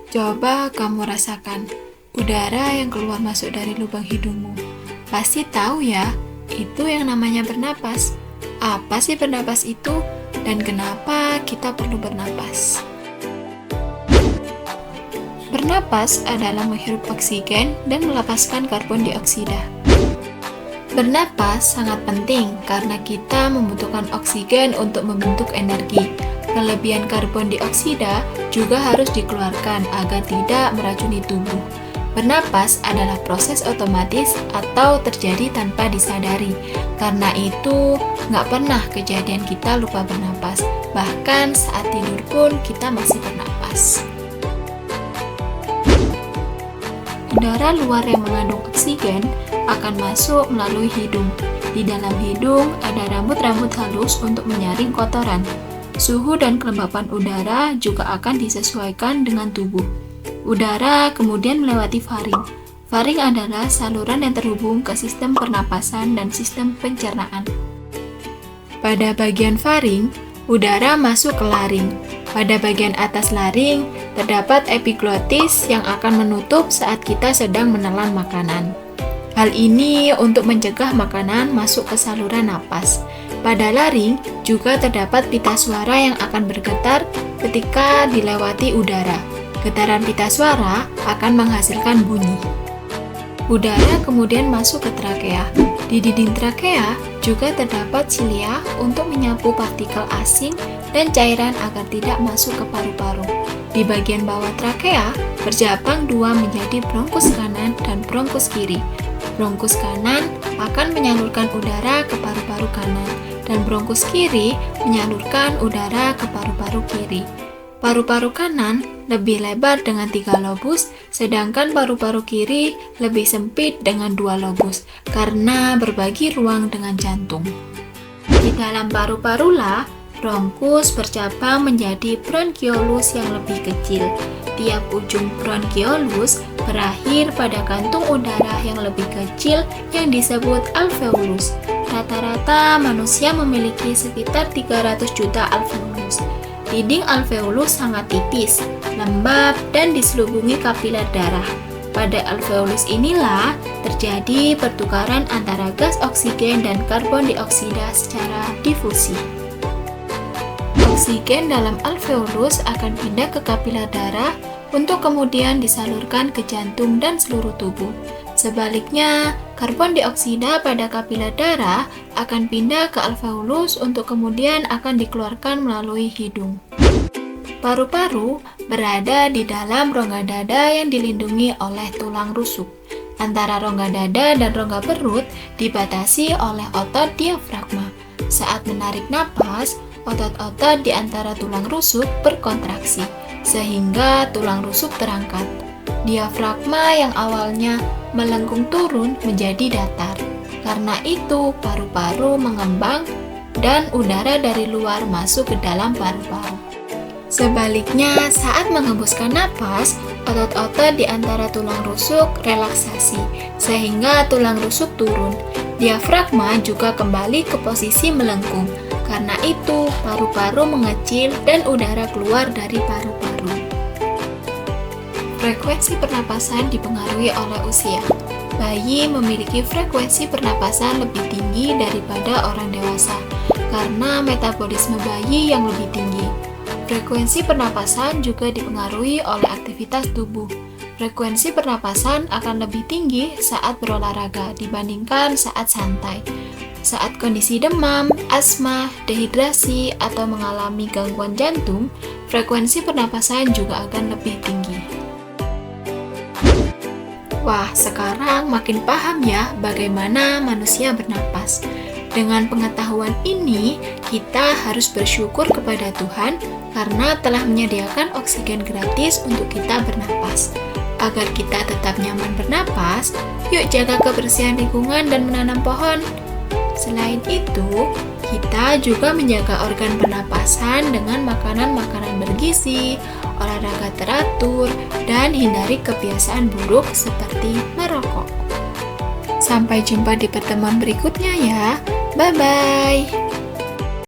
Coba kamu rasakan udara yang keluar masuk dari lubang hidungmu. Pasti tahu ya, itu yang namanya bernapas. Apa sih bernapas itu dan kenapa kita perlu bernapas? Bernapas adalah menghirup oksigen dan melepaskan karbon dioksida. Bernapas sangat penting karena kita membutuhkan oksigen untuk membentuk energi. Kelebihan karbon dioksida juga harus dikeluarkan agar tidak meracuni tubuh. Bernapas adalah proses otomatis atau terjadi tanpa disadari. Karena itu, nggak pernah kejadian kita lupa bernapas. Bahkan saat tidur pun kita masih bernapas. Udara luar yang mengandung oksigen akan masuk melalui hidung. Di dalam hidung ada rambut-rambut halus untuk menyaring kotoran. Suhu dan kelembapan udara juga akan disesuaikan dengan tubuh. Udara kemudian melewati faring. Faring adalah saluran yang terhubung ke sistem pernapasan dan sistem pencernaan. Pada bagian faring, udara masuk ke laring. Pada bagian atas laring, terdapat epiglotis yang akan menutup saat kita sedang menelan makanan. Hal ini untuk mencegah makanan masuk ke saluran napas. Pada laring juga terdapat pita suara yang akan bergetar ketika dilewati udara. Getaran pita suara akan menghasilkan bunyi. Udara kemudian masuk ke trakea. Di dinding trakea juga terdapat silia untuk menyapu partikel asing dan cairan agar tidak masuk ke paru-paru. Di bagian bawah trakea bercabang dua menjadi bronkus kanan dan bronkus kiri. Bronkus kanan akan menyalurkan udara ke paru-paru kanan dan bronkus kiri menyalurkan udara ke paru-paru kiri. Paru-paru kanan lebih lebar dengan 3 lobus, sedangkan paru-paru kiri lebih sempit dengan 2 lobus karena berbagi ruang dengan jantung. Di dalam paru-paru lah, bronkus bercabang menjadi bronkiolus yang lebih kecil. Tiap ujung bronkiolus berakhir pada kantung udara yang lebih kecil yang disebut alveolus. Rata-rata manusia memiliki sekitar 300 juta alveolus. Dinding alveolus sangat tipis, lembab, dan diselubungi kapiler darah. Pada alveolus inilah terjadi pertukaran antara gas oksigen dan karbon dioksida secara difusi. Oksigen dalam alveolus akan pindah ke kapiler darah untuk kemudian disalurkan ke jantung dan seluruh tubuh. Sebaliknya, karbon dioksida pada kapiler darah akan pindah ke alveolus untuk kemudian akan dikeluarkan melalui hidung. Paru-paru berada di dalam rongga dada yang dilindungi oleh tulang rusuk. Antara rongga dada dan rongga perut dibatasi oleh otot diafragma. Saat menarik napas, otot-otot di antara tulang rusuk berkontraksi, sehingga tulang rusuk terangkat. Diafragma yang awalnya melengkung turun menjadi datar. Karena itu, paru-paru mengembang dan udara dari luar masuk ke dalam paru-paru. Sebaliknya, saat mengembuskan napas, otot-otot di antara tulang rusuk relaksasi, sehingga tulang rusuk turun. Diafragma juga kembali ke posisi melengkung. Karena itu, paru-paru mengecil dan udara keluar dari paru-paru. Frekuensi pernapasan dipengaruhi oleh usia. Bayi memiliki frekuensi pernapasan lebih tinggi daripada orang dewasa karena metabolisme bayi yang lebih tinggi. Frekuensi pernapasan juga dipengaruhi oleh aktivitas tubuh. Frekuensi pernapasan akan lebih tinggi saat berolahraga dibandingkan saat santai. Saat kondisi demam, asma, dehidrasi, atau mengalami gangguan jantung, frekuensi pernapasan juga akan lebih tinggi. Wah, sekarang makin paham ya bagaimana manusia bernapas. Dengan pengetahuan ini, kita harus bersyukur kepada Tuhan karena telah menyediakan oksigen gratis untuk kita bernapas. Agar kita tetap nyaman bernapas, yuk jaga kebersihan lingkungan dan menanam pohon. Selain itu, kita juga menjaga organ pernapasan dengan makanan-makanan bergizi, olahraga teratur, dan hindari kebiasaan buruk seperti merokok. Sampai jumpa di pertemuan berikutnya ya. Bye-bye.